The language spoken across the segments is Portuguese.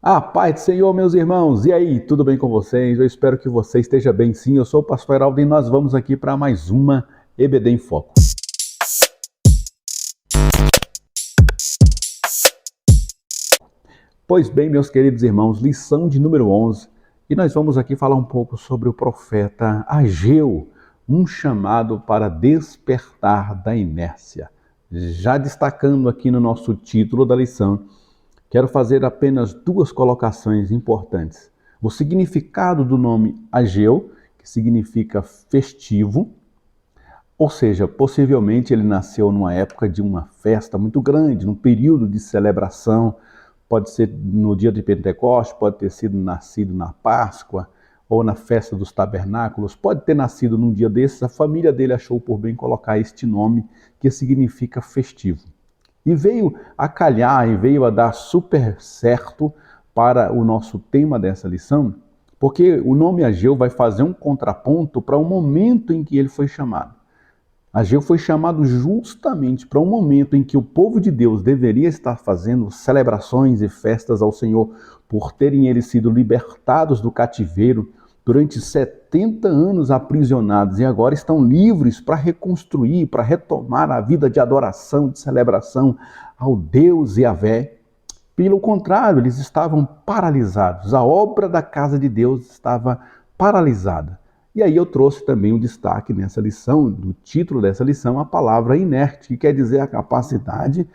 A paz do Senhor, meus irmãos. E aí, tudo bem com vocês? Eu espero que você esteja bem sim. Eu sou o pastor Heraldo e nós vamos aqui para mais uma EBD em Foco. Pois bem, meus queridos irmãos, lição de número 11. E nós vamos aqui falar um pouco sobre o profeta Ageu, um chamado para despertar da inércia. Já destacando aqui no nosso título da lição, quero fazer apenas duas colocações importantes. O significado do nome Ageu, que significa festivo, ou seja, possivelmente ele nasceu numa época de uma festa muito grande, num período de celebração, pode ser no dia de Pentecostes, pode ter sido nascido na Páscoa ou na festa dos tabernáculos, pode ter nascido num dia desses, a família dele achou por bem colocar este nome que significa festivo. E veio a calhar e veio a dar super certo para o nosso tema dessa lição, porque o nome Ageu vai fazer um contraponto para o momento em que ele foi chamado. Ageu foi chamado justamente para um momento em que o povo de Deus deveria estar fazendo celebrações e festas ao Senhor por terem eles sido libertados do cativeiro durante 70 anos aprisionados e agora estão livres para reconstruir, para retomar a vida de adoração, de celebração ao Deus Yahvé. Pelo contrário, eles estavam paralisados. A obra da casa de Deus estava paralisada. E aí eu trouxe também um destaque nessa lição, do título dessa lição, a palavra inerte, que quer dizer a capacidade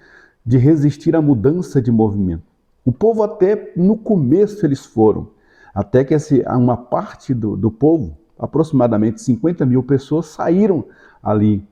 de resistir à mudança de movimento. O povo até no começo eles foram, até que uma parte do povo, aproximadamente 50 mil pessoas, saíram ali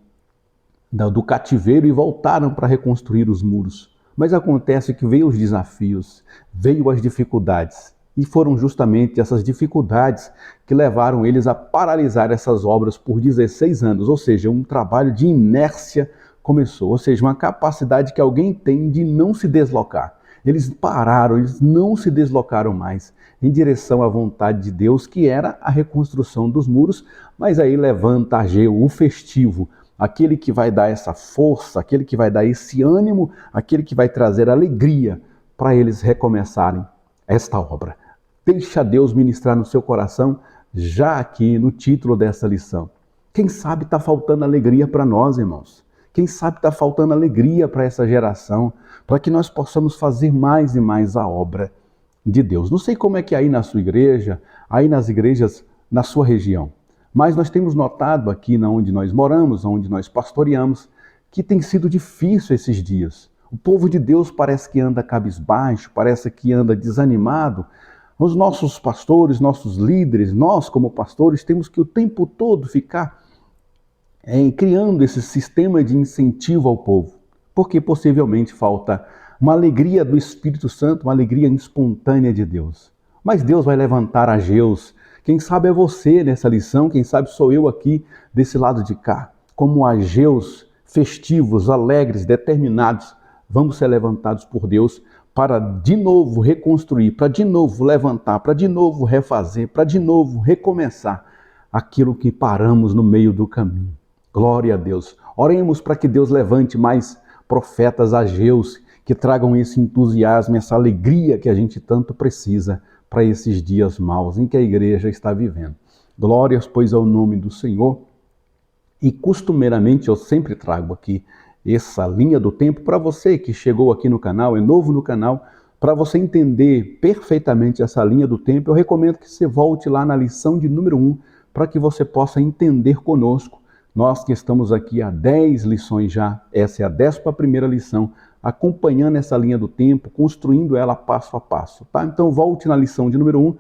do cativeiro e voltaram para reconstruir os muros. Mas acontece que veio os desafios, veio as dificuldades. E foram justamente essas dificuldades que levaram eles a paralisar essas obras por 16 anos. Ou seja, um trabalho de inércia começou. Ou seja, uma capacidade que alguém tem de não se deslocar. Eles pararam, eles não se deslocaram mais em direção à vontade de Deus, que era a reconstrução dos muros. Mas aí levanta Ageu, o festivo, aquele que vai dar essa força, aquele que vai dar esse ânimo, aquele que vai trazer alegria para eles recomeçarem esta obra. Deixa Deus ministrar no seu coração já aqui no título dessa lição. Quem sabe está faltando alegria para nós, irmãos. Quem sabe está faltando alegria para essa geração, para que nós possamos fazer mais e mais a obra de Deus. Não sei como é que é aí na sua igreja, aí nas igrejas na sua região, mas nós temos notado aqui onde nós moramos, onde nós pastoreamos, que tem sido difícil esses dias. O povo de Deus parece que anda cabisbaixo, parece que anda desanimado. Os nossos pastores, nossos líderes, nós como pastores, temos que o tempo todo ficar criando esse sistema de incentivo ao povo, porque possivelmente falta uma alegria do Espírito Santo, uma alegria espontânea de Deus. Mas Deus vai levantar Ageus. Quem sabe é você nessa lição, quem sabe sou eu aqui desse lado de cá. Como Ageus festivos, alegres, determinados, vamos ser levantados por Deus para de novo reconstruir, para de novo levantar, para de novo refazer, para de novo recomeçar aquilo que paramos no meio do caminho. Glória a Deus. Oremos para que Deus levante mais profetas Ageus que tragam esse entusiasmo, essa alegria que a gente tanto precisa para esses dias maus em que a igreja está vivendo. Glórias, pois, ao nome do Senhor. E costumeiramente eu sempre trago aqui essa linha do tempo para você que chegou aqui no canal, é novo no canal, para você entender perfeitamente essa linha do tempo, eu recomendo que você volte lá na lição de número 1, para que você possa entender conosco. Nós que estamos aqui há 10 lições já, essa é a 11ª lição, acompanhando essa linha do tempo, construindo ela passo a passo, tá? Então volte na lição de número 1,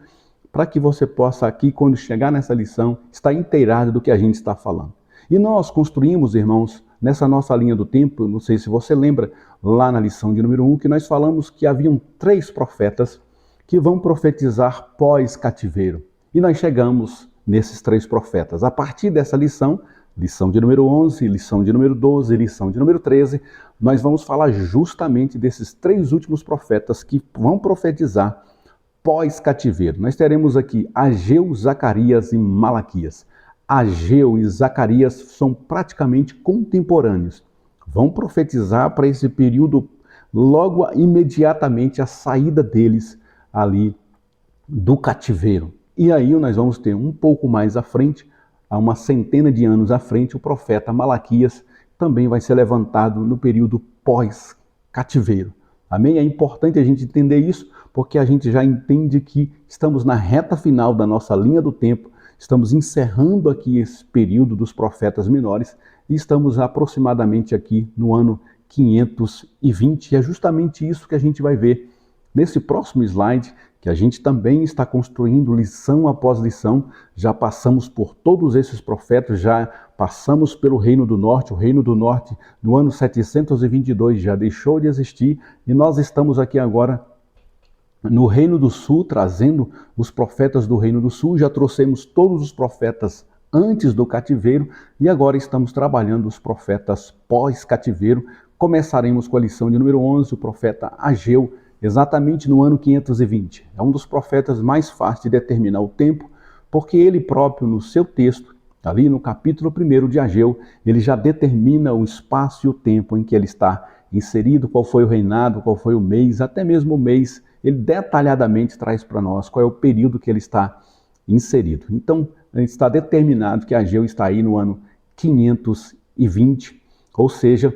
para que você possa aqui, quando chegar nessa lição, estar inteirado do que a gente está falando. E nós construímos, irmãos, nessa nossa linha do tempo, não sei se você lembra, lá na lição de número 1, que nós falamos que haviam 3 profetas que vão profetizar pós-cativeiro. E nós chegamos nesses 3 profetas. A partir dessa lição de número 11, lição de número 12, lição de número 13, nós vamos falar justamente desses 3 últimos profetas que vão profetizar pós-cativeiro. Nós teremos aqui Ageu, Zacarias e Malaquias. Ageu e Zacarias são praticamente contemporâneos. Vão profetizar para esse período logo imediatamente a saída deles ali do cativeiro. E aí nós vamos ter um pouco mais à frente, há uma centena de anos à frente, o profeta Malaquias também vai ser levantado no período pós-cativeiro. Amém? É importante a gente entender isso, porque a gente já entende que estamos na reta final da nossa linha do tempo, estamos encerrando aqui esse período dos profetas menores e estamos aproximadamente aqui no ano 520, e é justamente isso que a gente vai ver nesse próximo slide, que a gente também está construindo lição após lição. Já passamos por todos esses profetas, já passamos pelo Reino do Norte. O Reino do Norte, no ano 722, já deixou de existir, e nós estamos aqui agora no Reino do Sul, trazendo os profetas do Reino do Sul. Já trouxemos todos os profetas antes do cativeiro, e agora estamos trabalhando os profetas pós-cativeiro. Começaremos com a lição de número 11, o profeta Ageu, exatamente no ano 520. É um dos profetas mais fáceis de determinar o tempo, porque ele próprio, no seu texto, ali no capítulo 1 de Ageu, ele já determina o espaço e o tempo em que ele está inserido, qual foi o reinado, qual foi o mês, até mesmo o mês, ele detalhadamente traz para nós qual é o período que ele está inserido. Então, está determinado que Ageu está aí no ano 520, ou seja,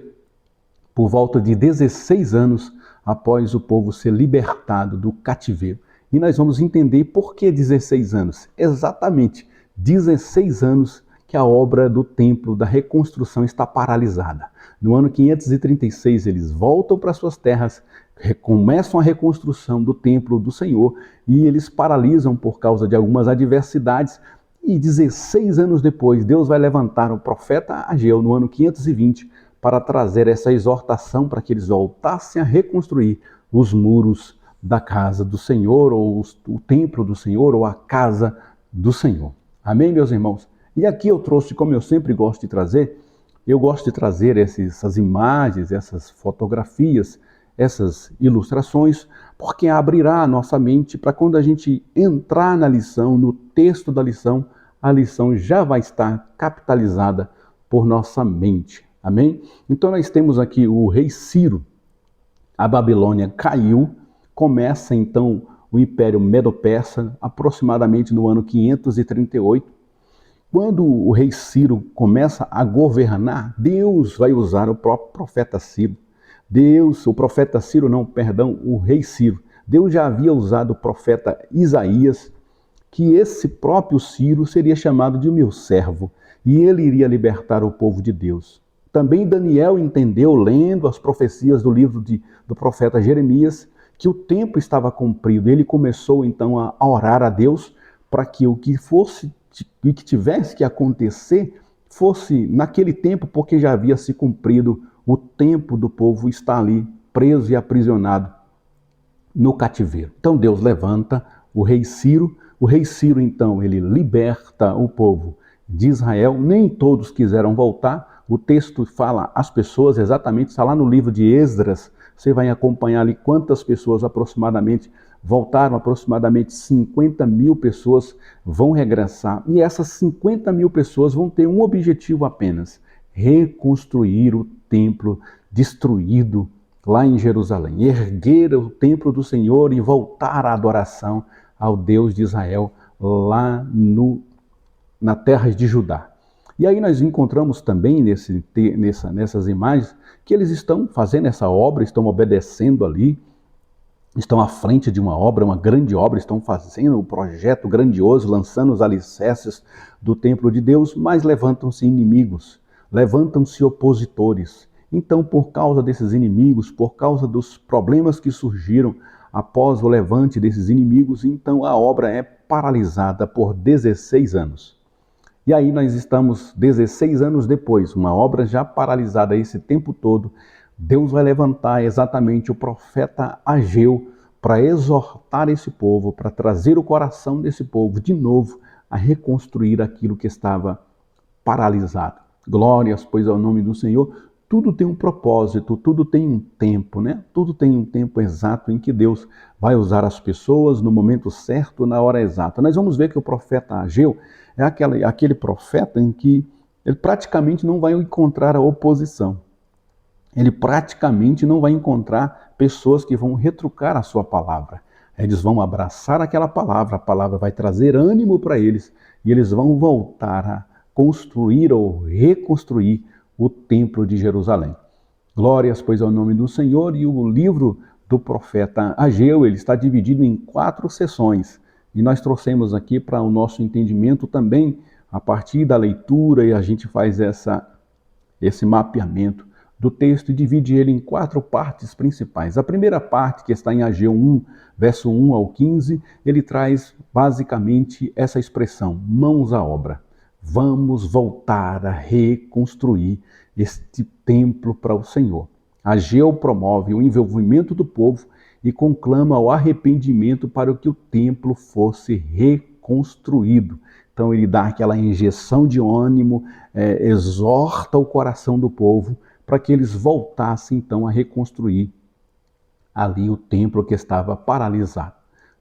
por volta de 16 anos após o povo ser libertado do cativeiro. E nós vamos entender por que 16 anos. Exatamente 16 anos que a obra do templo, da reconstrução, está paralisada. No ano 536 eles voltam para suas terras, começam a reconstrução do templo do Senhor, e eles paralisam por causa de algumas adversidades. E 16 anos depois, Deus vai levantar o profeta Ageu no ano 520 para trazer essa exortação para que eles voltassem a reconstruir os muros da casa do Senhor, ou o templo do Senhor, ou a casa do Senhor. Amém, meus irmãos? E aqui eu trouxe, como eu sempre gosto de trazer, eu gosto de trazer essas imagens, essas fotografias, essas ilustrações, porque abrirá a nossa mente para quando a gente entrar na lição, no texto da lição, a lição já vai estar capitalizada por nossa mente. Amém? Então nós temos aqui o rei Ciro. A Babilônia caiu, começa então o Império Medo-Persa, aproximadamente no ano 538. Quando o rei Ciro começa a governar, Deus vai usar o próprio profeta Ciro. O rei Ciro. Deus já havia usado o profeta Isaías, que esse próprio Ciro seria chamado de meu servo, e ele iria libertar o povo de Deus. Também Daniel entendeu, lendo as profecias do livro do profeta Jeremias, que o tempo estava cumprido. Ele começou então a orar a Deus para que o que tivesse que acontecer fosse naquele tempo, porque já havia se cumprido o tempo do povo estar ali preso e aprisionado no cativeiro. Então Deus levanta o rei Ciro. O rei Ciro então ele liberta o povo de Israel. Nem todos quiseram voltar. O texto fala as pessoas, exatamente, está lá no livro de Esdras. Você vai acompanhar ali quantas pessoas aproximadamente voltaram, aproximadamente 50 mil pessoas vão regressar. E essas 50 mil pessoas vão ter um objetivo apenas: reconstruir o templo destruído lá em Jerusalém. Erguer o templo do Senhor e voltar à adoração ao Deus de Israel lá na terra de Judá. E aí nós encontramos também nessas imagens que eles estão fazendo essa obra, estão obedecendo ali, estão à frente de uma obra, uma grande obra, estão fazendo o projeto grandioso, lançando os alicerces do templo de Deus, mas levantam-se inimigos, levantam-se opositores. Então, por causa desses inimigos, por causa dos problemas que surgiram após o levante desses inimigos, então a obra é paralisada por 16 anos. E aí nós estamos 16 anos depois, uma obra já paralisada esse tempo todo. Deus vai levantar exatamente o profeta Ageu para exortar esse povo, para trazer o coração desse povo de novo a reconstruir aquilo que estava paralisado. Glórias, pois, ao nome do Senhor. Tudo tem um propósito, tudo tem um tempo, né? Tudo tem um tempo exato em que Deus vai usar as pessoas no momento certo, na hora exata. Nós vamos ver que o profeta Ageu é aquele profeta em que ele praticamente não vai encontrar a oposição. Ele praticamente não vai encontrar pessoas que vão retrucar a sua palavra. Eles vão abraçar aquela palavra, a palavra vai trazer ânimo para eles e eles vão voltar a construir ou reconstruir o templo de Jerusalém. Glórias, pois, ao nome do Senhor. E o livro do profeta Ageu, ele está dividido em 4 sessões. E nós trouxemos aqui para o nosso entendimento também, a partir da leitura, e a gente faz esse mapeamento do texto e divide ele em 4 partes principais. A primeira parte, que está em Ageu 1, verso 1 ao 15, ele traz basicamente essa expressão, mãos à obra. Vamos voltar a reconstruir este templo para o Senhor. Ageu promove o envolvimento do povo e conclama o arrependimento para que o templo fosse reconstruído. Então ele dá aquela injeção de ânimo, exorta o coração do povo para que eles voltassem então a reconstruir ali o templo que estava paralisado.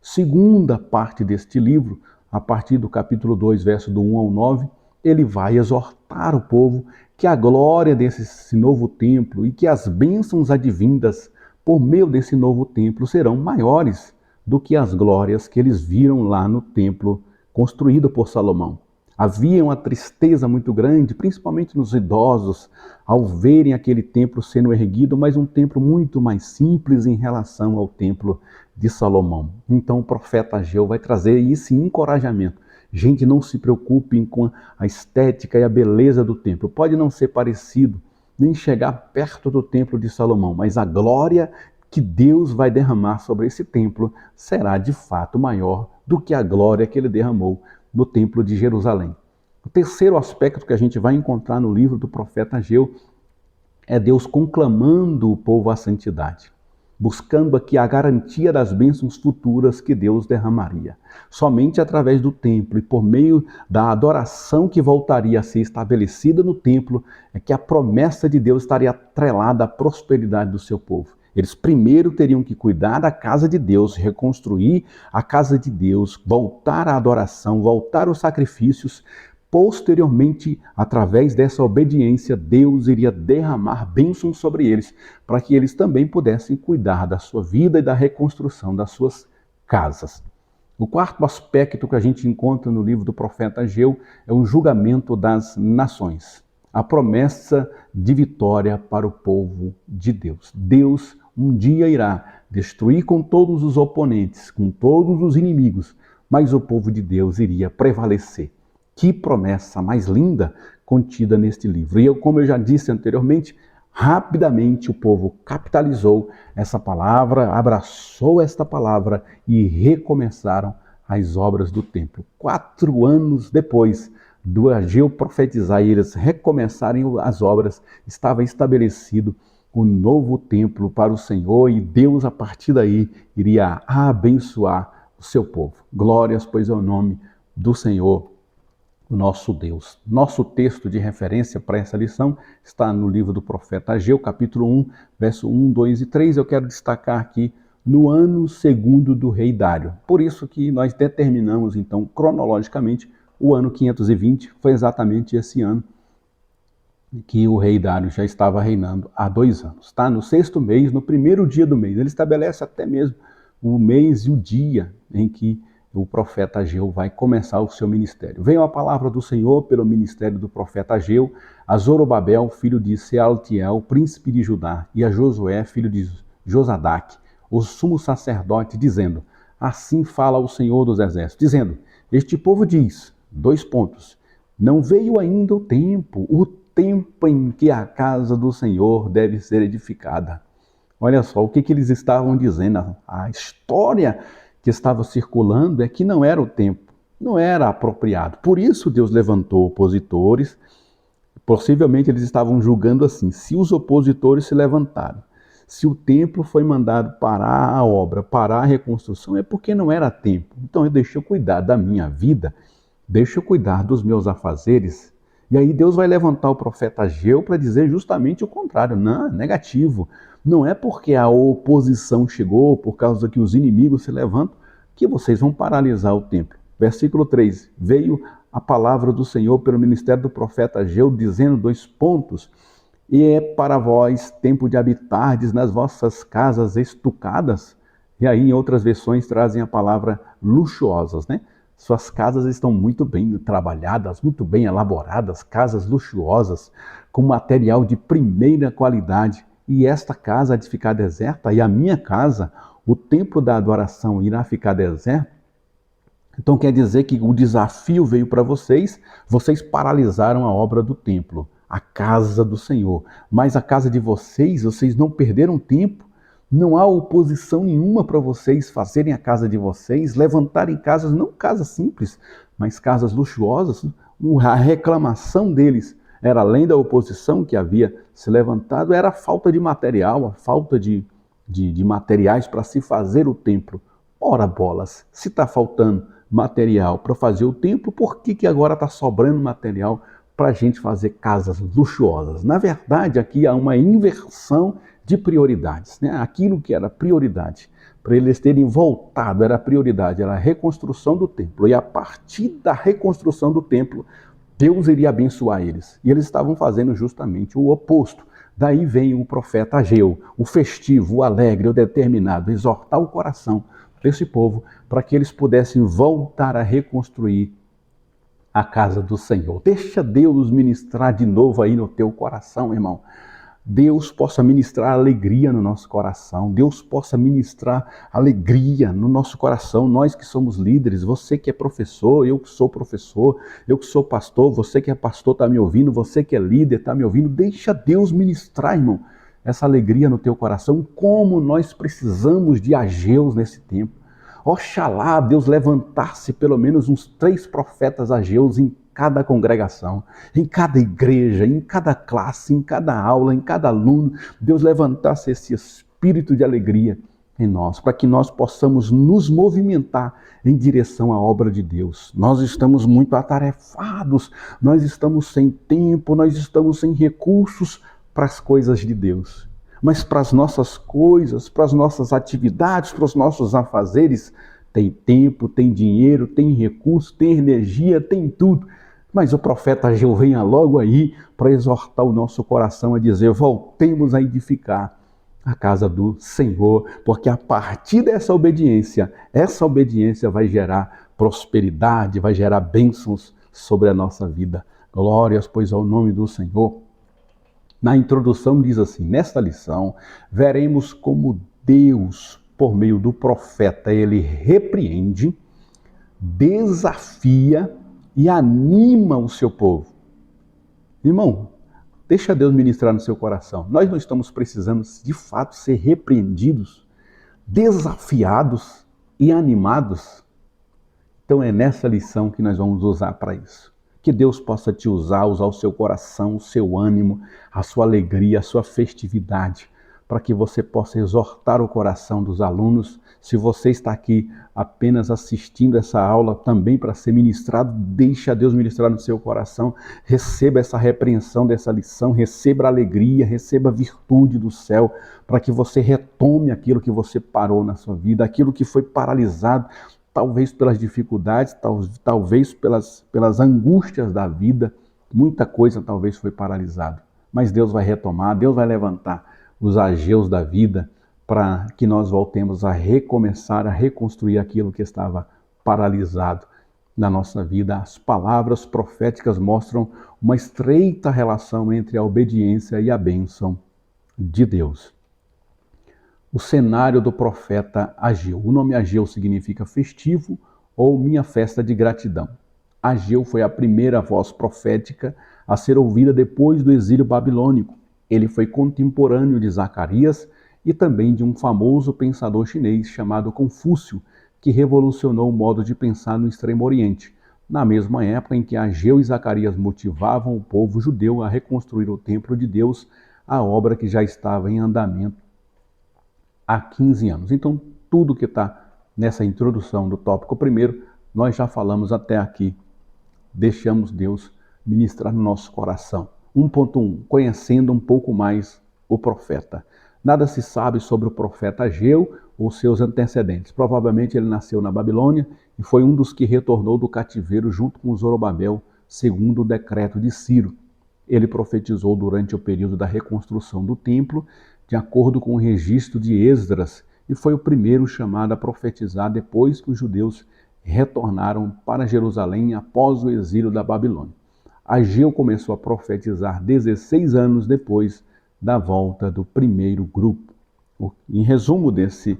Segunda parte deste livro, a partir do capítulo 2, verso do 1 ao 9, ele vai exortar o povo que a glória desse novo templo e que as bênçãos advindas por meio desse novo templo serão maiores do que as glórias que eles viram lá no templo construído por Salomão. Havia uma tristeza muito grande, principalmente nos idosos, ao verem aquele templo sendo erguido, mas um templo muito mais simples em relação ao templo de Salomão. Então o profeta Ageu vai trazer esse encorajamento. Gente, não se preocupem com a estética e a beleza do templo. Pode não ser parecido, nem chegar perto do templo de Salomão, mas a glória que Deus vai derramar sobre esse templo será de fato maior do que a glória que ele derramou no templo de Jerusalém. O terceiro aspecto que a gente vai encontrar no livro do profeta Ageu é Deus conclamando o povo à santidade, buscando aqui a garantia das bênçãos futuras que Deus derramaria. Somente através do templo e por meio da adoração que voltaria a ser estabelecida no templo é que a promessa de Deus estaria atrelada à prosperidade do seu povo. Eles primeiro teriam que cuidar da casa de Deus, reconstruir a casa de Deus, voltar à adoração, voltar aos sacrifícios. Posteriormente, através dessa obediência, Deus iria derramar bênçãos sobre eles, para que eles também pudessem cuidar da sua vida e da reconstrução das suas casas. O quarto aspecto que a gente encontra no livro do profeta Ageu é o julgamento das nações. A promessa de vitória para o povo de Deus. Deus um dia irá destruir com todos os oponentes, com todos os inimigos, mas o povo de Deus iria prevalecer. Que promessa mais linda contida neste livro. E como eu já disse anteriormente, rapidamente o povo capitalizou essa palavra, abraçou esta palavra e recomeçaram as obras do templo. 4 anos depois do Ageu profetizar e eles recomeçarem as obras, estava estabelecido o novo templo para o Senhor e Deus a partir daí iria abençoar o seu povo. Glórias, pois, ao nome do Senhor, o nosso Deus. Nosso texto de referência para essa lição está no livro do profeta Ageu, capítulo 1, verso 1, 2 e 3. Eu quero destacar aqui no ano 2º do rei Dário. Por isso que nós determinamos, então, cronologicamente, o ano 520, foi exatamente esse ano que o rei Dário já estava reinando há 2 anos. Tá? No 6º mês, no primeiro dia do mês, ele estabelece até mesmo o mês e o dia em que o profeta Ageu vai começar o seu ministério. Veio a palavra do Senhor pelo ministério do profeta Ageu a Zorobabel, filho de Sealtiel, príncipe de Judá, e a Josué, filho de Josadaque, o sumo sacerdote, dizendo: assim fala o Senhor dos exércitos, dizendo: este povo diz, : não veio ainda o tempo em que a casa do Senhor deve ser edificada. Olha só o que eles estavam dizendo. A história que estava circulando é que não era o tempo, não era apropriado. Por isso Deus levantou opositores. Possivelmente eles estavam julgando assim: se os opositores se levantaram, se o templo foi mandado parar a obra, parar a reconstrução, é porque não era tempo. Então deixa eu cuidar da minha vida, deixa eu cuidar dos meus afazeres. E aí Deus vai levantar o profeta Ageu para dizer justamente o contrário. Não, negativo. Não é porque a oposição chegou, por causa que os inimigos se levantam, que vocês vão paralisar o templo. Versículo 3. Veio a palavra do Senhor pelo ministério do profeta Ageu, dizendo, : e é para vós tempo de habitardes nas vossas casas estucadas? E aí em outras versões trazem a palavra luxuosas, né? Suas casas estão muito bem trabalhadas, muito bem elaboradas, casas luxuosas, com material de primeira qualidade. E esta casa há de ficar deserta, e a minha casa, o templo da adoração irá ficar deserto. Então quer dizer que o desafio veio para vocês, vocês paralisaram a obra do templo, a casa do Senhor. Mas a casa de vocês não perderam tempo, não há oposição nenhuma para vocês fazerem a casa de vocês, levantarem casas, não casas simples, mas casas luxuosas. A reclamação deles era, além da oposição que havia se levantado, era a falta de material, a falta de materiais para se fazer o templo. Ora bolas, se está faltando material para fazer o templo, por que agora está sobrando material para a gente fazer casas luxuosas? Na verdade, aqui há uma inversão de prioridades, né? Aquilo que era prioridade para eles terem voltado, era a prioridade, era a reconstrução do templo. E a partir da reconstrução do templo, Deus iria abençoar eles. E eles estavam fazendo justamente o oposto. Daí vem o profeta Ageu, o festivo, o alegre, o determinado, exortar o coração desse povo para que eles pudessem voltar a reconstruir a casa do Senhor. Deixa Deus ministrar de novo aí no teu coração, irmão. Deus possa ministrar alegria no nosso coração, Deus possa ministrar alegria no nosso coração, nós que somos líderes, você que é professor, eu que sou professor, eu que sou pastor, você que é pastor está me ouvindo, você que é líder está me ouvindo, deixa Deus ministrar, irmão, essa alegria no teu coração, como nós precisamos de Ageus nesse tempo. Oxalá Deus levantasse pelo menos uns 3 profetas Ageus em cada congregação, em cada igreja, em cada classe, em cada aula, em cada aluno. Deus levantasse esse espírito de alegria em nós, para que nós possamos nos movimentar em direção à obra de Deus. Nós estamos muito atarefados, nós estamos sem tempo, nós estamos sem recursos para as coisas de Deus. Mas para as nossas coisas, para as nossas atividades, para os nossos afazeres, tem tempo, tem dinheiro, tem recurso, tem energia, tem tudo. Mas o profeta Ageu venha logo aí para exortar o nosso coração a dizer, voltemos a edificar a casa do Senhor, porque a partir dessa obediência vai gerar prosperidade, vai gerar bênçãos sobre a nossa vida. Glórias, pois, ao nome do Senhor. Na introdução diz assim, nesta lição, veremos como Deus, por meio do profeta, ele repreende, desafia e anima o seu povo. Irmão, deixa Deus ministrar no seu coração. Nós não estamos precisando, de fato, ser repreendidos, desafiados e animados. Então é nessa lição que nós vamos usar para isso. Que Deus possa te usar o seu coração, o seu ânimo, a sua alegria, a sua festividade, para que você possa exortar o coração dos alunos. Se você está aqui apenas assistindo essa aula também para ser ministrado, deixa Deus ministrar no seu coração, receba essa repreensão dessa lição, receba a alegria, receba a virtude do céu, para que você retome aquilo que você parou na sua vida, aquilo que foi paralisado, talvez pelas dificuldades, talvez pelas angústias da vida, muita coisa talvez foi paralisada. Mas Deus vai retomar, Deus vai levantar os Ageus da vida para que nós voltemos a recomeçar, a reconstruir aquilo que estava paralisado na nossa vida. As palavras proféticas mostram uma estreita relação entre a obediência e a bênção de Deus. O cenário do profeta Ageu. O nome Ageu significa festivo ou minha festa de gratidão. Ageu foi a primeira voz profética a ser ouvida depois do exílio babilônico. Ele foi contemporâneo de Zacarias e também de um famoso pensador chinês chamado Confúcio, que revolucionou o modo de pensar no Extremo Oriente, na mesma época em que Ageu e Zacarias motivavam o povo judeu a reconstruir o templo de Deus, a obra que já estava em andamento há 15 anos. Então, tudo que está nessa introdução do tópico primeiro, nós já falamos até aqui. Deixamos Deus ministrar no nosso coração. 1.1. Conhecendo um pouco mais o profeta. Nada se sabe sobre o profeta Ageu ou seus antecedentes. Provavelmente ele nasceu na Babilônia e foi um dos que retornou do cativeiro junto com Zorobabel, segundo o decreto de Ciro. Ele profetizou durante o período da reconstrução do templo, de acordo com o registro de Esdras, e foi o primeiro chamado a profetizar depois que os judeus retornaram para Jerusalém após o exílio da Babilônia. Ageu começou a profetizar 16 anos depois da volta do primeiro grupo. Em resumo desse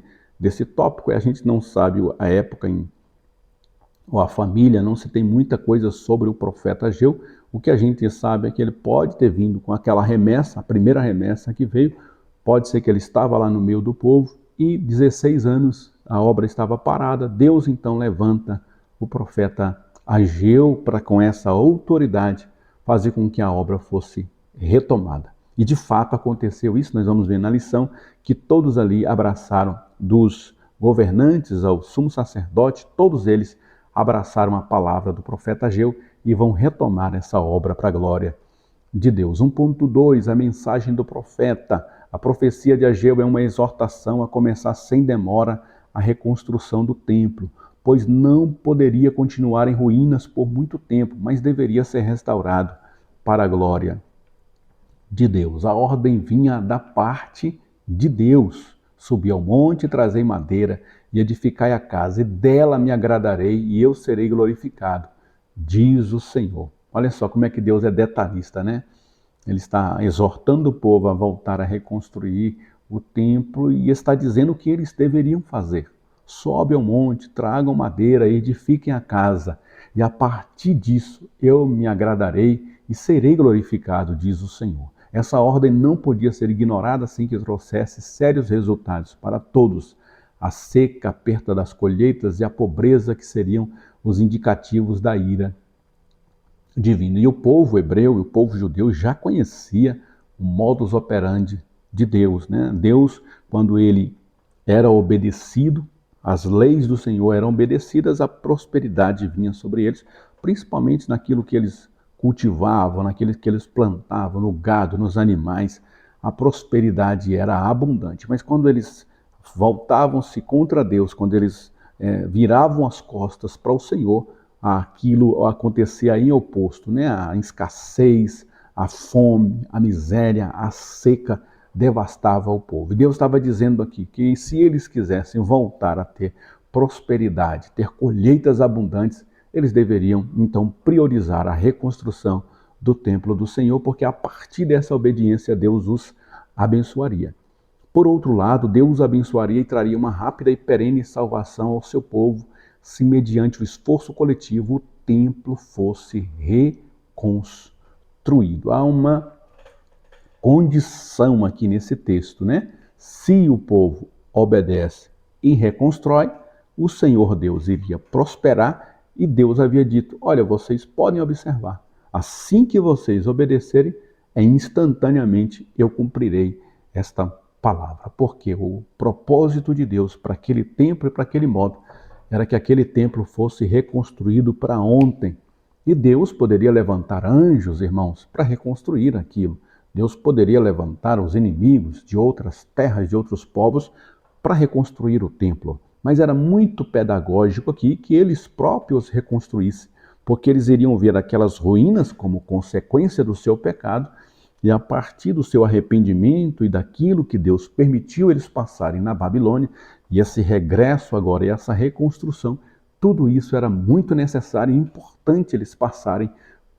tópico, a gente não sabe a época ou a família, não se tem muita coisa sobre o profeta Ageu. O que a gente sabe é que ele pode ter vindo com aquela remessa, a primeira remessa que veio, pode ser que ele estava lá no meio do povo e 16 anos a obra estava parada. Deus então levanta o profeta Ageu para, com essa autoridade, fazer com que a obra fosse retomada. E de fato aconteceu isso, nós vamos ver na lição que todos ali abraçaram, dos governantes ao sumo sacerdote, todos eles abraçaram a palavra do profeta Ageu e vão retomar essa obra para a glória de Deus. 1.2, a mensagem do profeta. A profecia de Ageu é uma exortação a começar sem demora a reconstrução do templo, pois não poderia continuar em ruínas por muito tempo, mas deveria ser restaurado para a glória de Deus. A ordem vinha da parte de Deus. Subi ao monte, trazei madeira e edificai a casa, e dela me agradarei e eu serei glorificado, diz o Senhor. Olha só como é que Deus é detalhista, né? Ele está exortando o povo a voltar a reconstruir o templo e está dizendo o que eles deveriam fazer. Sobe ao monte, tragam madeira, edifiquem a casa, e a partir disso eu me agradarei e serei glorificado, diz o Senhor. Essa ordem não podia ser ignorada sem que trouxesse sérios resultados para todos. A seca, a perda das colheitas e a pobreza que seriam os indicativos da ira divina. E o povo hebreu e o povo judeu já conhecia o modus operandi de Deus, né? Deus, quando ele era obedecido, as leis do Senhor eram obedecidas, a prosperidade vinha sobre eles, principalmente naquilo que eles cultivavam, naquilo que eles plantavam, no gado, nos animais. A prosperidade era abundante. Mas quando eles voltavam-se contra Deus, quando eles viravam as costas para o Senhor, aquilo acontecia em oposto, né? A escassez, a fome, a miséria, a seca devastava o povo. E Deus estava dizendo aqui que se eles quisessem voltar a ter prosperidade, ter colheitas abundantes, eles deveriam então priorizar a reconstrução do templo do Senhor, porque a partir dessa obediência Deus os abençoaria. Por outro lado, Deus os abençoaria e traria uma rápida e perene salvação ao seu povo, se mediante o esforço coletivo o templo fosse reconstruído. Há uma condição aqui nesse texto, né? Se o povo obedece e reconstrói, o Senhor Deus iria prosperar, e Deus havia dito: olha, vocês podem observar, assim que vocês obedecerem, instantaneamente eu cumprirei esta palavra. Porque o propósito de Deus para aquele templo e para aquele modo era que aquele templo fosse reconstruído para ontem. E Deus poderia levantar anjos, irmãos, para reconstruir aquilo. Deus poderia levantar os inimigos de outras terras, de outros povos, para reconstruir o templo. Mas era muito pedagógico aqui que eles próprios reconstruíssem, porque eles iriam ver aquelas ruínas como consequência do seu pecado, e a partir do seu arrependimento e daquilo que Deus permitiu eles passarem na Babilônia, e esse regresso agora e essa reconstrução, tudo isso era muito necessário e importante eles passarem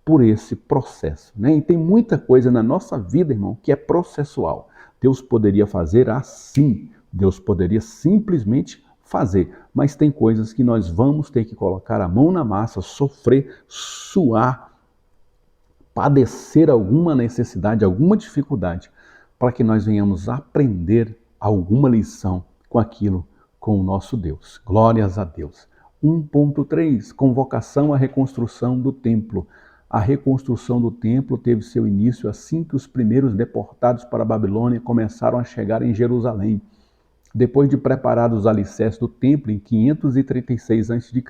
por esse processo, né? E tem muita coisa na nossa vida, irmão, que é processual. Deus poderia fazer assim, Deus poderia simplesmente fazer, mas tem coisas que nós vamos ter que colocar a mão na massa, sofrer, suar, padecer alguma necessidade, alguma dificuldade, para que nós venhamos aprender alguma lição com aquilo, com o nosso Deus. Glórias a Deus. 1.3, convocação à reconstrução do templo. A reconstrução do templo teve seu início assim que os primeiros deportados para a Babilônia começaram a chegar em Jerusalém. Depois de preparados os alicerces do templo em 536 a.C.,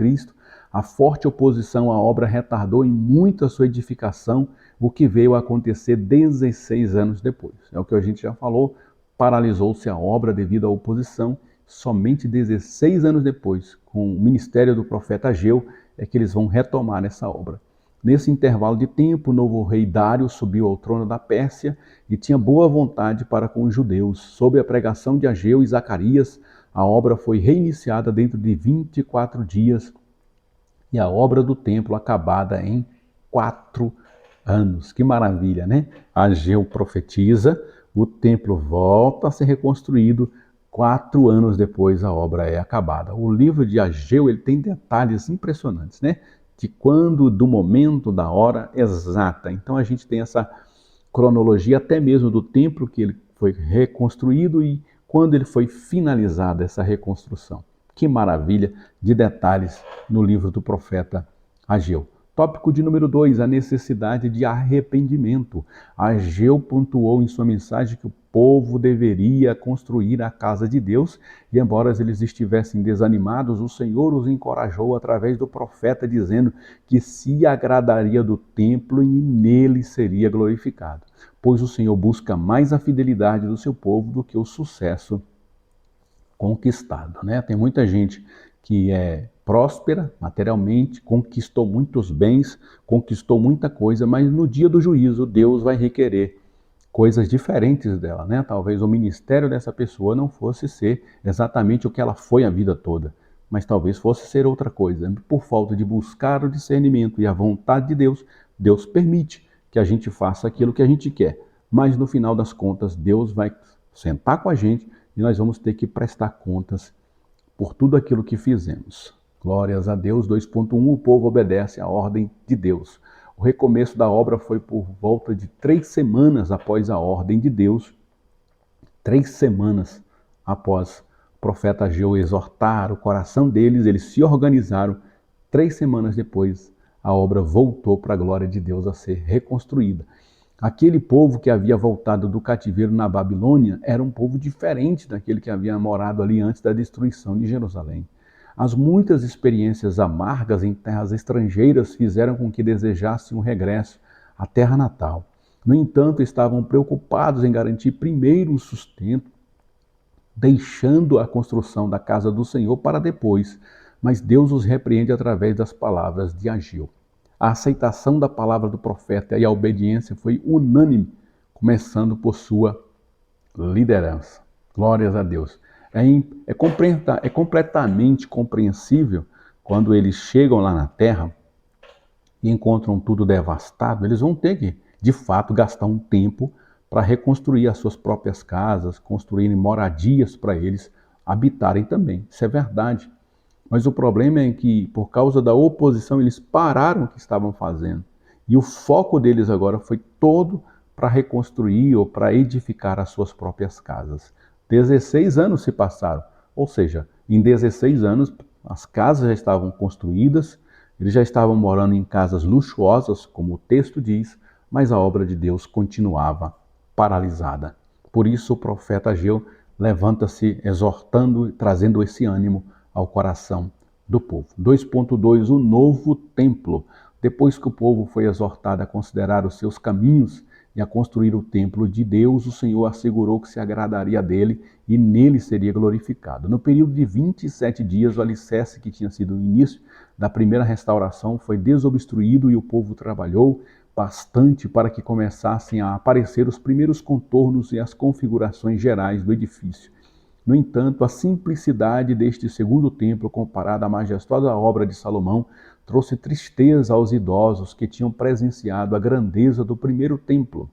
a forte oposição à obra retardou em muito a sua edificação, o que veio a acontecer 16 anos depois. É o que a gente já falou, paralisou-se a obra devido à oposição. Somente 16 anos depois, com o ministério do profeta Ageu, é que eles vão retomar essa obra. Nesse intervalo de tempo, o novo rei Dário subiu ao trono da Pérsia e tinha boa vontade para com os judeus. Sob a pregação de Ageu e Zacarias, a obra foi reiniciada dentro de 24 dias e a obra do templo acabada em 4 anos. Que maravilha, né? Ageu profetiza, o templo volta a ser reconstruído, 4 anos depois a obra é acabada. O livro de Ageu ele tem detalhes impressionantes, né? De quando, do momento, da hora exata. Então a gente tem essa cronologia até mesmo do templo que ele foi reconstruído e quando ele foi finalizada essa reconstrução. Que maravilha de detalhes no livro do profeta Ageu. Tópico de número 2, a necessidade de arrependimento. Ageu pontuou em sua mensagem que o povo deveria construir a casa de Deus e, embora eles estivessem desanimados, o Senhor os encorajou através do profeta, dizendo que se agradaria do templo e nele seria glorificado. Pois o Senhor busca mais a fidelidade do seu povo do que o sucesso conquistado, né? Tem muita gente que é próspera materialmente, conquistou muitos bens, conquistou muita coisa, mas no dia do juízo Deus vai requerer coisas diferentes dela, né? Talvez o ministério dessa pessoa não fosse ser exatamente o que ela foi a vida toda, mas talvez fosse ser outra coisa. Por falta de buscar o discernimento e a vontade de Deus, Deus permite que a gente faça aquilo que a gente quer, mas no final das contas Deus vai sentar com a gente e nós vamos ter que prestar contas por tudo aquilo que fizemos. Glórias a Deus. 2.1 O povo obedece à ordem de Deus. O recomeço da obra foi por volta de 3 semanas após a ordem de Deus, 3 semanas após o profeta Ageu exortar o coração deles, eles se organizaram. 3 semanas depois, a obra voltou para a glória de Deus a ser reconstruída. Aquele povo que havia voltado do cativeiro na Babilônia era um povo diferente daquele que havia morado ali antes da destruição de Jerusalém. As muitas experiências amargas em terras estrangeiras fizeram com que desejassem um regresso à terra natal. No entanto, estavam preocupados em garantir primeiro o sustento, deixando a construção da casa do Senhor para depois. Mas Deus os repreende através das palavras de Ageu. A aceitação da palavra do profeta e a obediência foi unânime, começando por sua liderança. Glórias a Deus. É completamente compreensível quando eles chegam lá na terra e encontram tudo devastado, eles vão ter que, de fato, gastar um tempo para reconstruir as suas próprias casas, construírem moradias para eles habitarem também. Isso é verdade. Mas o problema é que, por causa da oposição, eles pararam o que estavam fazendo. E o foco deles agora foi todo para reconstruir ou para edificar as suas próprias casas. 16 anos se passaram. Ou seja, em 16 anos, as casas já estavam construídas, eles já estavam morando em casas luxuosas, como o texto diz, mas a obra de Deus continuava paralisada. Por isso o profeta Ageu levanta-se exortando, trazendo esse ânimo ao coração do povo. 2.2 O novo templo. Depois que o povo foi exortado a considerar os seus caminhos e a construir o templo de Deus, o Senhor assegurou que se agradaria dele e nele seria glorificado. No período de 27 dias, o alicerce que tinha sido o início da primeira restauração foi desobstruído e o povo trabalhou bastante para que começassem a aparecer os primeiros contornos e as configurações gerais do edifício. No entanto, a simplicidade deste segundo templo, comparada à majestosa obra de Salomão, trouxe tristeza aos idosos que tinham presenciado a grandeza do primeiro templo.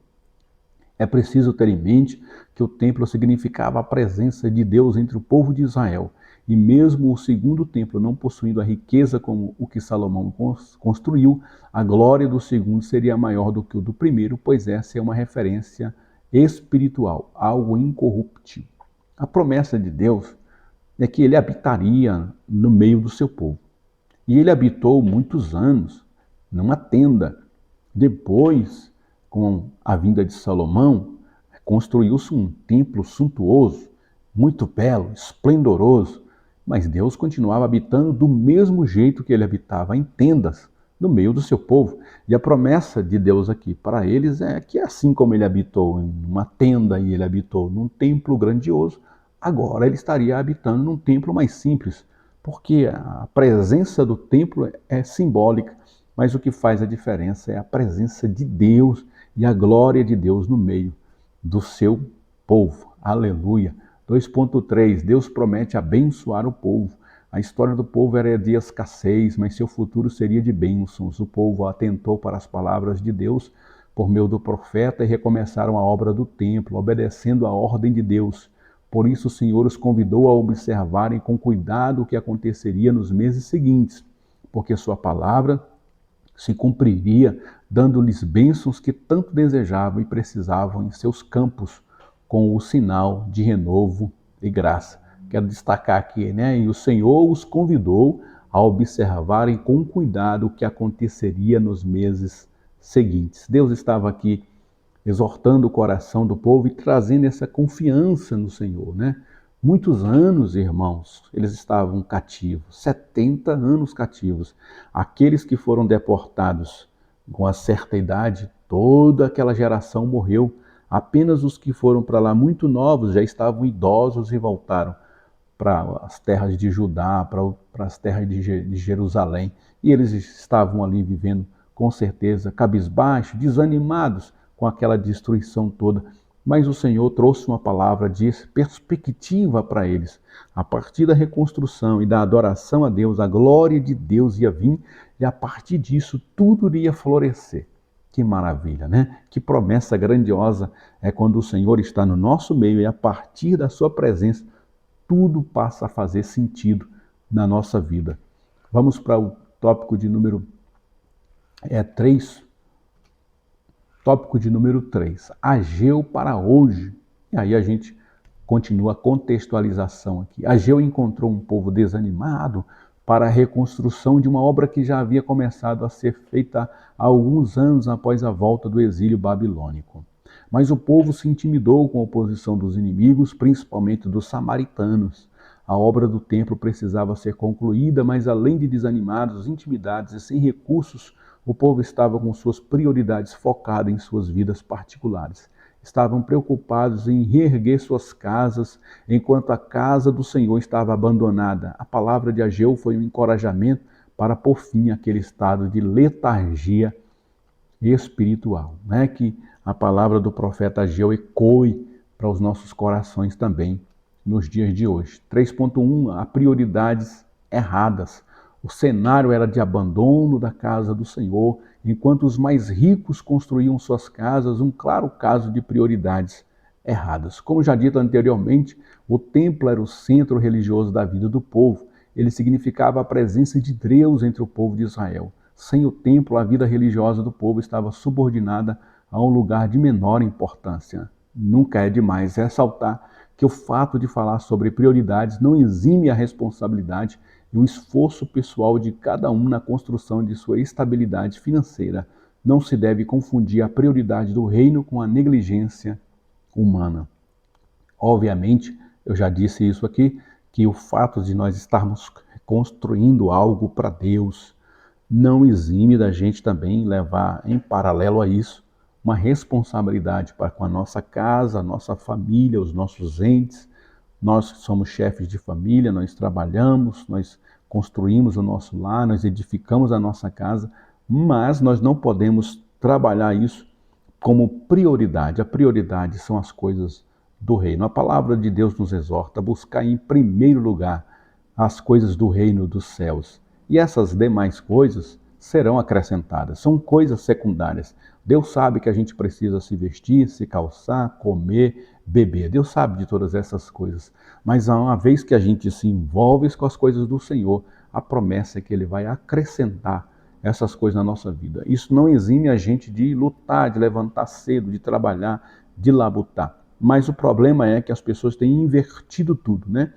É preciso ter em mente que o templo significava a presença de Deus entre o povo de Israel, e mesmo o segundo templo não possuindo a riqueza como o que Salomão construiu, a glória do segundo seria maior do que o do primeiro, pois essa é uma referência espiritual, algo incorruptível. A promessa de Deus é que ele habitaria no meio do seu povo. E ele habitou muitos anos numa tenda. Depois, com a vinda de Salomão, construiu-se um templo suntuoso, muito belo, esplendoroso, mas Deus continuava habitando do mesmo jeito que ele habitava em tendas, no meio do seu povo. E a promessa de Deus aqui para eles é que assim como ele habitou em uma tenda e ele habitou num templo grandioso, agora ele estaria habitando num templo mais simples, porque a presença do templo é simbólica, mas o que faz a diferença é a presença de Deus e a glória de Deus no meio do seu povo. Aleluia! 2.3, Deus promete abençoar o povo. A história do povo era de escassez, mas seu futuro seria de bênçãos. O povo atentou para as palavras de Deus por meio do profeta e recomeçaram a obra do templo, obedecendo a ordem de Deus. Por isso o Senhor os convidou a observarem com cuidado o que aconteceria nos meses seguintes, porque sua palavra se cumpriria, dando-lhes bênçãos que tanto desejavam e precisavam em seus campos, com o sinal de renovo e graça. Quero destacar aqui, né? E o Senhor os convidou a observarem com cuidado o que aconteceria nos meses seguintes. Deus estava aqui exortando o coração do povo e trazendo essa confiança no Senhor, né? Muitos anos, irmãos, eles estavam cativos, 70 anos cativos. Aqueles que foram deportados com uma certa idade, toda aquela geração morreu. Apenas os que foram para lá muito novos já estavam idosos e voltaram para as terras de Judá, para as terras de Jerusalém. E eles estavam ali vivendo, com certeza, cabisbaixos, desanimados com aquela destruição toda. Mas o Senhor trouxe uma palavra de perspectiva para eles. A partir da reconstrução e da adoração a Deus, a glória de Deus ia vir, e a partir disso tudo iria florescer. Que maravilha, né? Que promessa grandiosa é quando o Senhor está no nosso meio e a partir da sua presença tudo passa a fazer sentido na nossa vida. Vamos para o tópico de número 3. Tópico de número 3. Ageu para hoje. E aí a gente continua a contextualização aqui. Ageu encontrou um povo desanimado para a reconstrução de uma obra que já havia começado a ser feita há alguns anos após a volta do exílio babilônico. Mas o povo se intimidou com a oposição dos inimigos, principalmente dos samaritanos. A obra do templo precisava ser concluída, mas além de desanimados, intimidados e sem recursos, o povo estava com suas prioridades focadas em suas vidas particulares. Estavam preocupados em reerguer suas casas, enquanto a casa do Senhor estava abandonada. A palavra de Ageu foi um encorajamento para pôr fim àquele estado de letargia espiritual, né? Que a palavra do profeta Ageu ecoe para os nossos corações também nos dias de hoje. 3.1, há prioridades erradas. O cenário era de abandono da casa do Senhor, enquanto os mais ricos construíam suas casas, um claro caso de prioridades erradas. Como já dito anteriormente, o templo era o centro religioso da vida do povo. Ele significava a presença de Deus entre o povo de Israel. Sem o templo, a vida religiosa do povo estava subordinada a um lugar de menor importância. Nunca é demais ressaltar que o fato de falar sobre prioridades não exime a responsabilidade e o esforço pessoal de cada um na construção de sua estabilidade financeira. Não se deve confundir a prioridade do reino com a negligência humana. Obviamente, eu já disse isso aqui, que o fato de nós estarmos construindo algo para Deus não exime da gente também levar em paralelo a isso uma responsabilidade para com a nossa casa, a nossa família, os nossos entes. Nós somos chefes de família, nós trabalhamos, nós construímos o nosso lar, nós edificamos a nossa casa, mas nós não podemos trabalhar isso como prioridade. A prioridade são as coisas do reino. A palavra de Deus nos exorta a buscar em primeiro lugar as coisas do reino dos céus. E essas demais coisas serão acrescentadas. São coisas secundárias. Deus sabe que a gente precisa se vestir, se calçar, comer, beber. Deus sabe de todas essas coisas. Mas uma vez que a gente se envolve com as coisas do Senhor, a promessa é que Ele vai acrescentar essas coisas na nossa vida. Isso não exime a gente de lutar, de levantar cedo, de trabalhar, de labutar. Mas o problema é que as pessoas têm invertido tudo, né?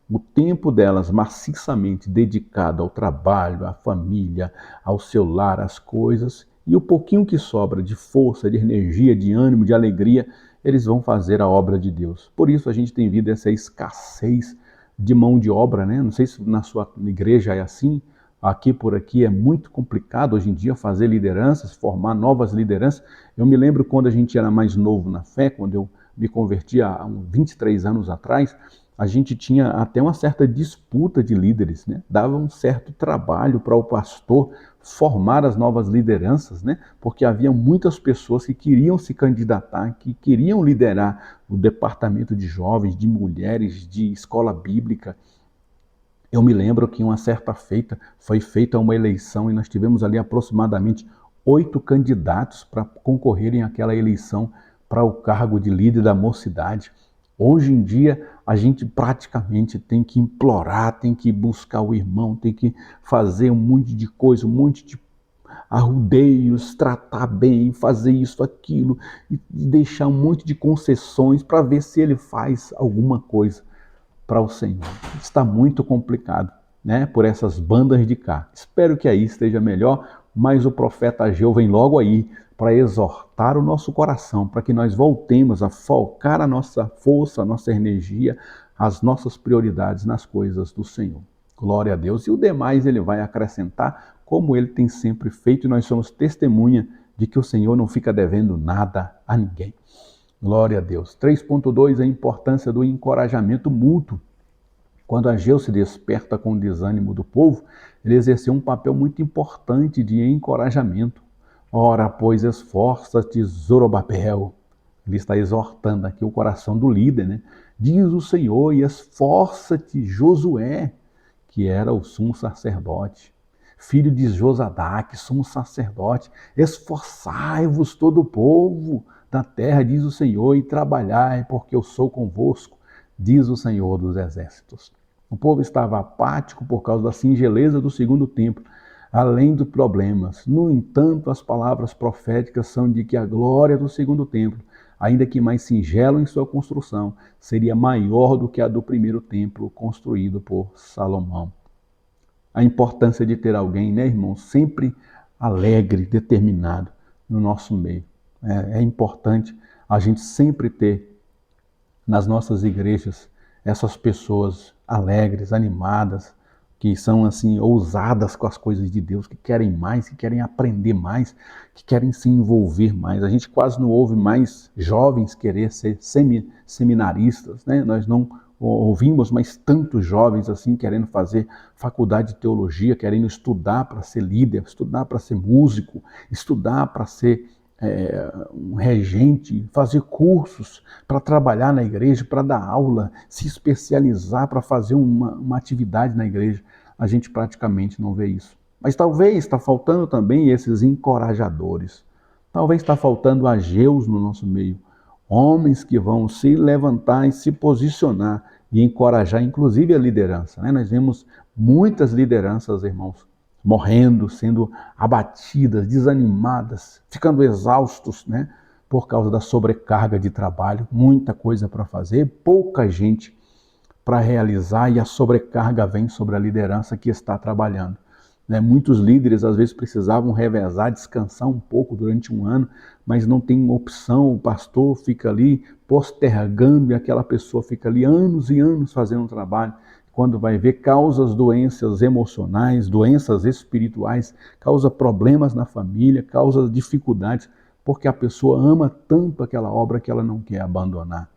O tempo delas maciçamente dedicado ao trabalho, à família, ao seu lar, às coisas, e o pouquinho que sobra de força, de energia, de ânimo, de alegria, eles vão fazer a obra de Deus. Por isso a gente tem visto essa escassez de mão de obra, né? Não sei se na sua igreja é assim, aqui por aqui é muito complicado hoje em dia fazer lideranças, formar novas lideranças. Eu me lembro quando a gente era mais novo na fé, quando eu me converti há 23 anos atrás, a gente tinha até uma certa disputa de líderes, né? Dava um certo trabalho para o pastor formar as novas lideranças, né? Porque havia muitas pessoas que queriam se candidatar, que queriam liderar o departamento de jovens, de mulheres, de escola bíblica. Eu me lembro que em uma certa feita foi feita uma eleição e nós tivemos ali aproximadamente 8 candidatos para concorrerem àquela eleição para o cargo de líder da mocidade. Hoje em dia, a gente praticamente tem que implorar, tem que buscar o irmão, tem que fazer um monte de coisa, um monte de arrudeios, tratar bem, fazer isso, aquilo, e deixar um monte de concessões para ver se ele faz alguma coisa para o Senhor. Está muito complicado, né? Por essas bandas de cá. Espero que aí esteja melhor, mas o profeta Ageu vem logo aí para exortar o nosso coração, para que nós voltemos a focar a nossa força, a nossa energia, as nossas prioridades nas coisas do Senhor. Glória a Deus. E o demais ele vai acrescentar, como ele tem sempre feito, e nós somos testemunha de que o Senhor não fica devendo nada a ninguém. Glória a Deus. 3.2, a importância do encorajamento mútuo. Quando Ageu se desperta com o desânimo do povo, ele exerceu um papel muito importante de encorajamento. Ora, pois, esforça-te, Zorobabel. Ele está exortando aqui o coração do líder, né? Diz o Senhor, e esforça-te, Josué, que era o sumo sacerdote, filho de Josadaque, sumo sacerdote. Esforçai-vos todo o povo da terra, diz o Senhor, e trabalhai, porque eu sou convosco, diz o Senhor dos exércitos. O povo estava apático por causa da singeleza do segundo templo, além dos problemas. No entanto, as palavras proféticas são de que a glória do segundo templo, ainda que mais singelo em sua construção, seria maior do que a do primeiro templo construído por Salomão. A importância de ter alguém, né, irmão, sempre alegre, determinado no nosso meio. É importante a gente sempre ter nas nossas igrejas essas pessoas alegres, animadas, que são assim ousadas com as coisas de Deus, que querem mais, que querem aprender mais, que querem se envolver mais. A gente quase não ouve mais jovens querer ser seminaristas, né? Nós não ouvimos mais tantos jovens assim querendo fazer faculdade de teologia, querendo estudar para ser líder, estudar para ser músico, estudar para ser um regente, fazer cursos para trabalhar na igreja, para dar aula, se especializar para fazer uma atividade na igreja. A gente praticamente não vê isso. Mas talvez está faltando também esses encorajadores. Talvez está faltando ageus no nosso meio. Homens que vão se levantar e se posicionar e encorajar, inclusive a liderança, né? Nós vemos muitas lideranças, irmãos, morrendo, sendo abatidas, desanimadas, ficando exaustos, né? Por causa da sobrecarga de trabalho, muita coisa para fazer, pouca gente para realizar, e a sobrecarga vem sobre a liderança que está trabalhando. Né? Muitos líderes às vezes precisavam revezar, descansar um pouco durante um ano, mas não tem opção, o pastor fica ali postergando e aquela pessoa fica ali anos e anos fazendo um trabalho. Quando vai ver, causas doenças emocionais, doenças espirituais, causa problemas na família, causa dificuldades, porque a pessoa ama tanto aquela obra que ela não quer abandonar,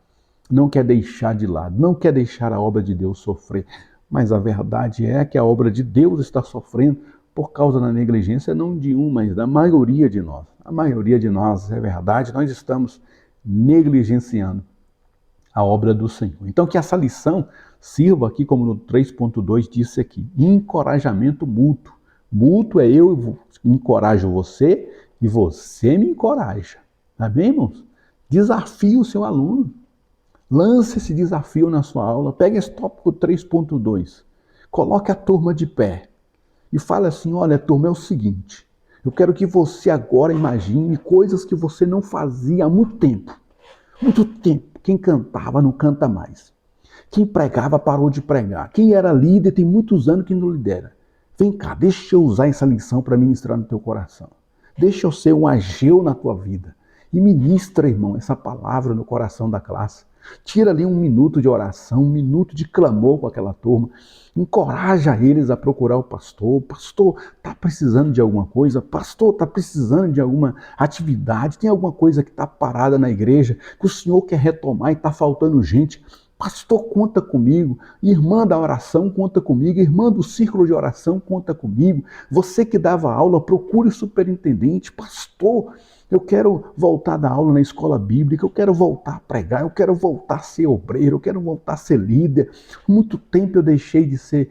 não quer deixar de lado, não quer deixar a obra de Deus sofrer. Mas a verdade é que a obra de Deus está sofrendo por causa da negligência, não de um, mas da maioria de nós. A maioria de nós, é verdade, nós estamos negligenciando a obra do Senhor. Então que essa lição sirva aqui, como no 3.2 disse aqui, encorajamento mútuo. Mútuo é eu encorajo você e você me encoraja. Tá bem, irmãos? Desafie o seu aluno. Lance esse desafio na sua aula. Pega esse tópico 3.2. Coloque a turma de pé. E fale assim, olha, turma, é o seguinte. Eu quero que você agora imagine coisas que você não fazia há muito tempo. Muito tempo. Quem cantava não canta mais. Quem pregava parou de pregar. Quem era líder tem muitos anos que não lidera. Vem cá, deixa eu usar essa lição para ministrar no teu coração. Deixa eu ser um Ageu na tua vida. E ministra, irmão, essa palavra no coração da classe. Tira ali um minuto de oração, um minuto de clamor com aquela turma. Encoraja eles a procurar o pastor. Pastor, está precisando de alguma coisa? Pastor, está precisando de alguma atividade? Tem alguma coisa que está parada na igreja que o senhor quer retomar e está faltando gente? Pastor, conta comigo. Irmã da oração, conta comigo. Irmã do círculo de oração, conta comigo. Você que dava aula, procure o superintendente. Pastor, eu quero voltar a dar aula na escola bíblica, eu quero voltar a pregar, eu quero voltar a ser obreiro, eu quero voltar a ser líder. Muito tempo eu deixei de ser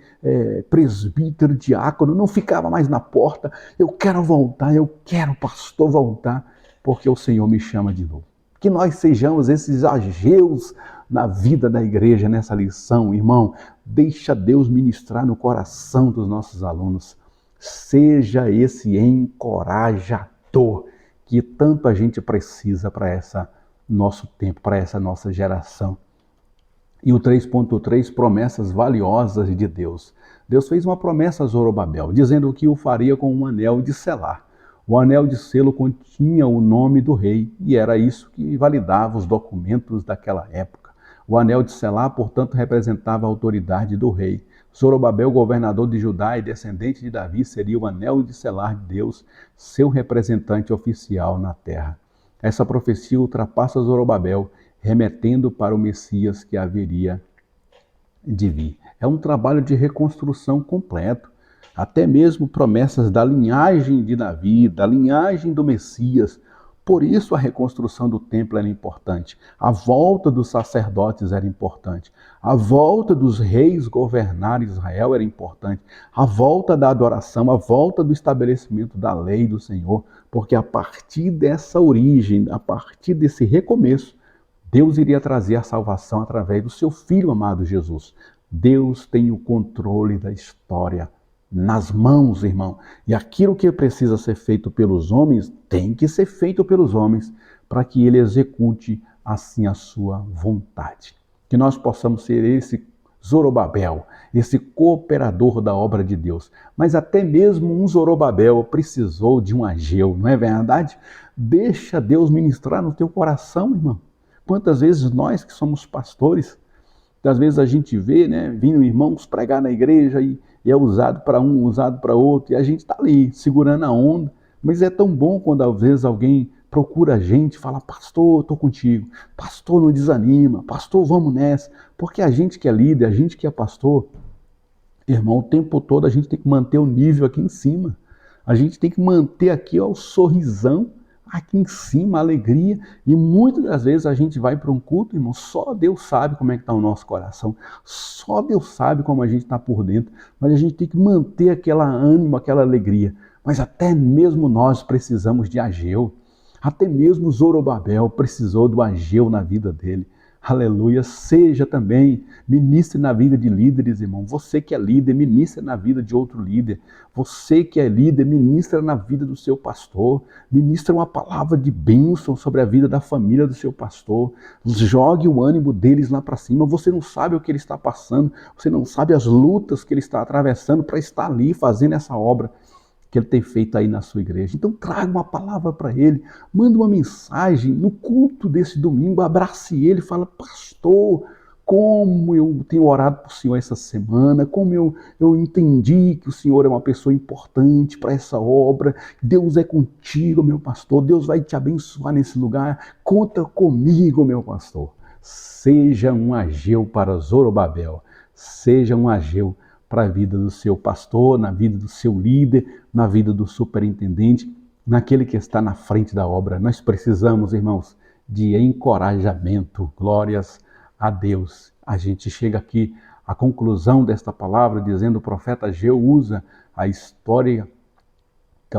presbítero, diácono, não ficava mais na porta. Eu quero voltar, eu quero, pastor, voltar, porque o Senhor me chama de novo. Que nós sejamos esses Ageus na vida da igreja, nessa lição. Irmão, deixa Deus ministrar no coração dos nossos alunos. Seja esse encorajador que tanto a gente precisa para esse nosso tempo, para essa nossa geração. E o 3.3, promessas valiosas de Deus. Deus fez uma promessa a Zorobabel, dizendo que o faria com um anel de selar. O anel de selo continha o nome do rei, e era isso que validava os documentos daquela época. O anel de selar, portanto, representava a autoridade do rei. Zorobabel, governador de Judá e descendente de Davi, seria o anel de selar de Deus, seu representante oficial na terra. Essa profecia ultrapassa Zorobabel, remetendo para o Messias que haveria de vir. É um trabalho de reconstrução completo. Até mesmo promessas da linhagem de Davi, da linhagem do Messias. Por isso a reconstrução do templo era importante. A volta dos sacerdotes era importante. A volta dos reis governar Israel era importante. A volta da adoração, a volta do estabelecimento da lei do Senhor. Porque a partir dessa origem, a partir desse recomeço, Deus iria trazer a salvação através do seu Filho amado Jesus. Deus tem o controle da história nas mãos, irmão. E aquilo que precisa ser feito pelos homens, tem que ser feito pelos homens, para que ele execute assim a sua vontade. Que nós possamos ser esse Zorobabel, esse cooperador da obra de Deus. Mas até mesmo um Zorobabel precisou de um Ageu, não é verdade? Deixa Deus ministrar no teu coração, irmão. Quantas vezes nós que somos pastores, às vezes a gente vê, né, vindo irmãos pregar na igreja e é usado para um, usado para outro, e a gente está ali segurando a onda. Mas é tão bom quando às vezes alguém procura a gente e fala: pastor, estou contigo, pastor, não desanima, pastor, vamos nessa. Porque a gente que é líder, a gente que é pastor, irmão, o tempo todo a gente tem que manter o nível aqui em cima. A gente tem que manter aqui ó, o sorrisão aqui em cima, a alegria. E muitas das vezes a gente vai para um culto, irmão, só Deus sabe como é que está o nosso coração, só Deus sabe como a gente está por dentro, mas a gente tem que manter aquela ânimo, aquela alegria. Mas até mesmo nós precisamos de Ageu, até mesmo Zorobabel precisou do Ageu na vida dele. Aleluia, seja também, ministre na vida de líderes, irmão. Você que é líder, ministre na vida de outro líder. Você que é líder, ministra na vida do seu pastor. Ministra uma palavra de bênção sobre a vida da família do seu pastor. Jogue o ânimo deles lá para cima. Você não sabe o que ele está passando, você não sabe as lutas que ele está atravessando para estar ali fazendo essa obra que ele tem feito aí na sua igreja. Então traga uma palavra para ele, manda uma mensagem no culto desse domingo, abrace ele, fala: pastor, como eu tenho orado por senhor essa semana, como eu entendi que o senhor é uma pessoa importante para essa obra, Deus é contigo, meu pastor, Deus vai te abençoar nesse lugar, conta comigo, meu pastor. Seja um Ageu para Zorobabel, seja um Ageu para a vida do seu pastor, na vida do seu líder, na vida do superintendente, naquele que está na frente da obra. Nós precisamos, irmãos, de encorajamento. Glórias a Deus. A gente chega aqui à conclusão desta palavra, dizendo o profeta Ageu usa a história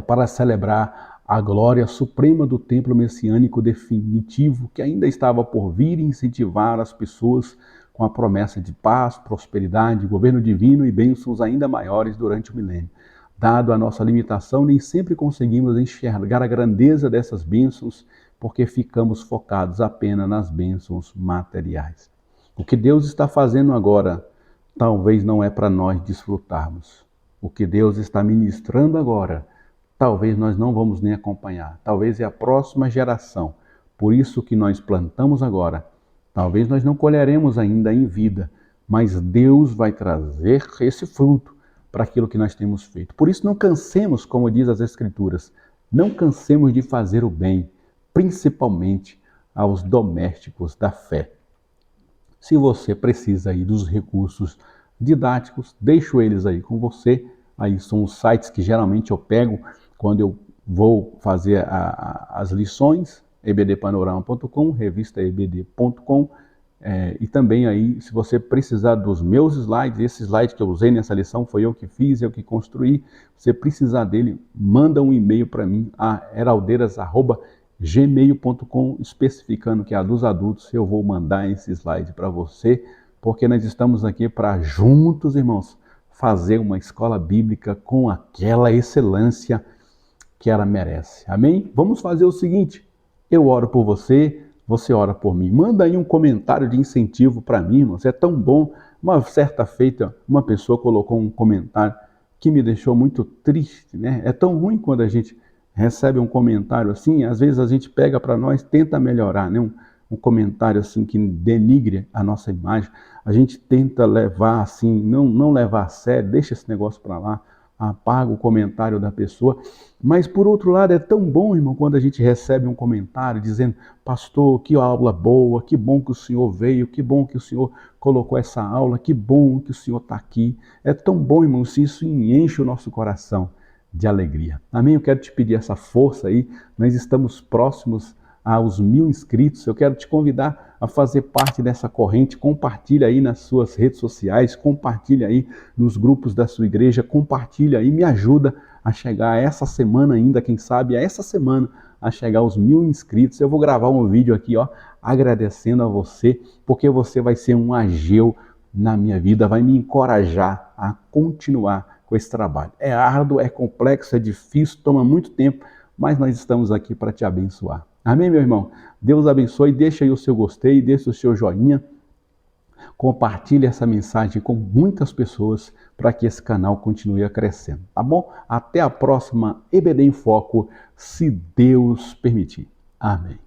para celebrar a glória suprema do templo messiânico definitivo que ainda estava por vir e incentivar as pessoas com a promessa de paz, prosperidade, governo divino e bênçãos ainda maiores durante o milênio. Dado a nossa limitação, nem sempre conseguimos enxergar a grandeza dessas bênçãos, porque ficamos focados apenas nas bênçãos materiais. O que Deus está fazendo agora, talvez não é para nós desfrutarmos. O que Deus está ministrando agora, talvez nós não vamos nem acompanhar. Talvez é a próxima geração. Por isso que nós plantamos agora, talvez nós não colheremos ainda em vida, mas Deus vai trazer esse fruto para aquilo que nós temos feito. Por isso não cansemos, como diz as Escrituras, não cansemos de fazer o bem, principalmente aos domésticos da fé. Se você precisa aí dos recursos didáticos, deixo eles aí com você. Aí são os sites que geralmente eu pego quando eu vou fazer as lições, ebdpanorama.com, revistaebd.com, e também aí, se você precisar dos meus slides, esse slide que eu usei nessa lição foi eu que fiz, eu que construí, você precisar dele, manda um e-mail para mim, a heraldeiras@gmail.com, especificando que é a dos adultos, eu vou mandar esse slide para você, porque nós estamos aqui para juntos, irmãos, fazer uma escola bíblica com aquela excelência que ela merece. Amém? Vamos fazer o seguinte, eu oro por você, você ora por mim. Manda aí um comentário de incentivo para mim, irmãos. É tão bom. Uma certa feita, uma pessoa colocou um comentário que me deixou muito triste, né? É tão ruim quando a gente recebe um comentário assim, às vezes a gente pega para nós, tenta melhorar, né? Um comentário assim que denigre a nossa imagem. A gente tenta levar assim, não levar a sério, deixa esse negócio para lá, apaga o comentário da pessoa. Mas por outro lado é tão bom, irmão, quando a gente recebe um comentário dizendo: pastor, que aula boa, que bom que o senhor veio, que bom que o senhor colocou essa aula, que bom que o senhor está aqui. É tão bom, irmão, se isso enche o nosso coração de alegria. Amém? Eu quero te pedir essa força aí, nós estamos próximos aos 1000 inscritos, eu quero te convidar a fazer parte dessa corrente, compartilha aí nas suas redes sociais, compartilha aí nos grupos da sua igreja, compartilha aí, me ajuda a chegar essa semana ainda, quem sabe, essa semana, a chegar aos 1000 inscritos. Eu vou gravar um vídeo aqui, ó, agradecendo a você, porque você vai ser um Ageu na minha vida, vai me encorajar a continuar com esse trabalho. É árduo, é complexo, é difícil, toma muito tempo, mas nós estamos aqui para te abençoar. Amém, meu irmão? Deus abençoe, deixa aí o seu gostei, deixa o seu joinha, compartilhe essa mensagem com muitas pessoas para que esse canal continue a crescendo, tá bom? Até a próxima EBD em Foco, se Deus permitir. Amém.